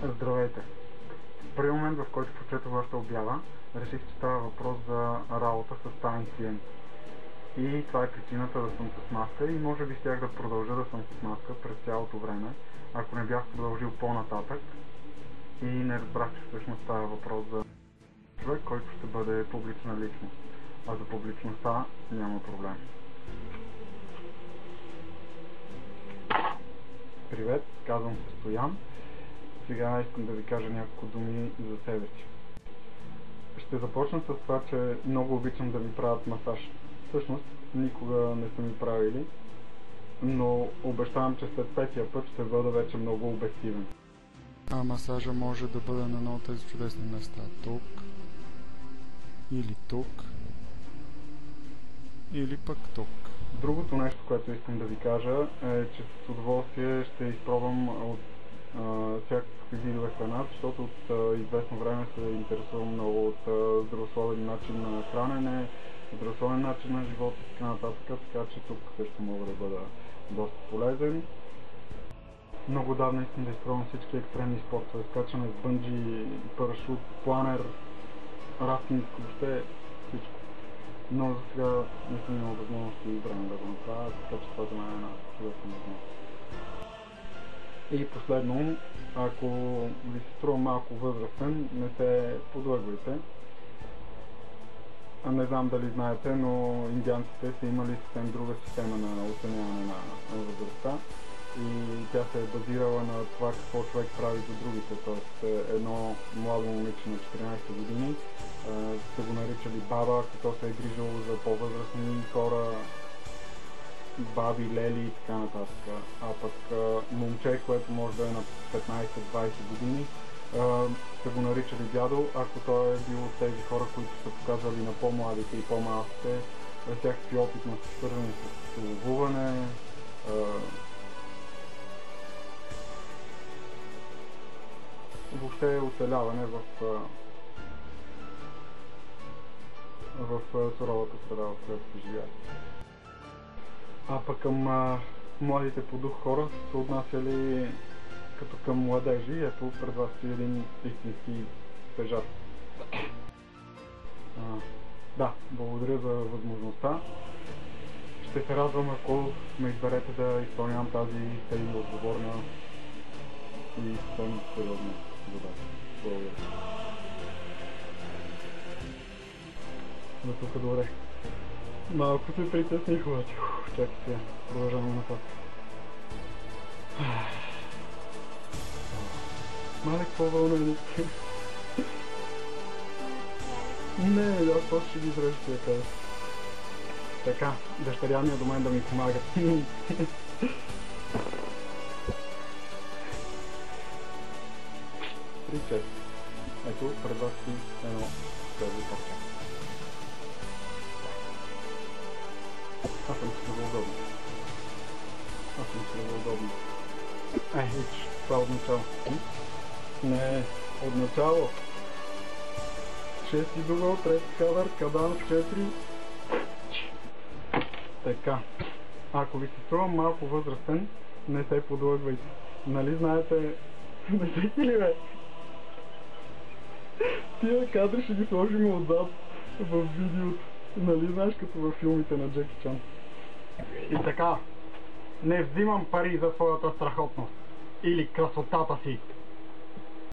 Здравейте! В първи момент, в който прочетох вашата обява, реших, че става въпрос за работа с таен клиент. И това е причината да съм с маска и може би щях да продължа да съм с маска през цялото време, ако не бях продължил по-нататък и не разбрах, че всъщност става въпрос за човек, който ще бъде публична личност. А за публичността няма проблем. Привет, казвам се Стоян. Сега искам да ви кажа няколко думи за себе си. Ще започна с това, че много обичам да ми правят масаж. Всъщност, никога не са ми правили, но обещавам, че след петия път ще бъда вече много обективен. А масажа може да бъде на едно от тези чудесни места. Тук, или тук, или пък тук. Другото нещо, което искам да ви кажа е, че с удоволствие ще изпробвам от всякакви видове храна, защото от известно време се интересувам много от здравословен начин на хранене, здравословен начин на живота и така нататък, така че тук също мога да бъда доста полезен. Много давно искам да изпробвам всички екстремни спортове, скачане с бънджи, парашут, планер, рафтинг, въобще всичко. Но за сега не съм имал възможност и време да го направя, така че това за мен е една чудесна възможност. И последно, ако ви се струва малко възрастен, не се подлъгвайте. Не знам дали знаете, но индианците са имали съвсем друга система на оценяване на възрастта и тя се е базирала на това какво човек прави за другите. Тоест едно младо момиче на 14 години са го наричали баба, ако то се е грижало за по-възрастни хора, баби, лели и така нататък. А пък момче, което може да е на 15-20 години, са го наричали дядо, ако той е бил от тези хора, които са показвали на по-младите и по-малките всякакви опитности, свързани с ловуване, въобще оцеляване в суровата среда, в която се живее. А пък към младите по дух хора са отнасяли като към младежи. Ето пред вас е един истински стежар. Да, благодаря за възможността. Ще се радвам, ако ме изберете да изпълнявам тази тъй отговорна и съвсем сериозна задача. Благодаря. За тук добре. Малко се притесних обаче. Чакай сега, продължаваме нататък. Мале, какво вълнение? Не, аз просто ще ги изрежа тия кажа. Така, дъщеря ми е до мен да ми помага. Причет. Ето, пред вас си едно тези парче. Аз съм си да удобно. Виж, това от начало. Не, от начало. 6 дугъл, трети кадър, кадан 4. Така. Ако ви се струва малко възрастен, не се подлъгвайте. Нали знаете... Не се ли бе? Тия кадри ще ги сложим отзад в видеото. Нали знаеш, като във филмите на Джеки Чан. И така, не взимам пари за своята страхотност или красотата си.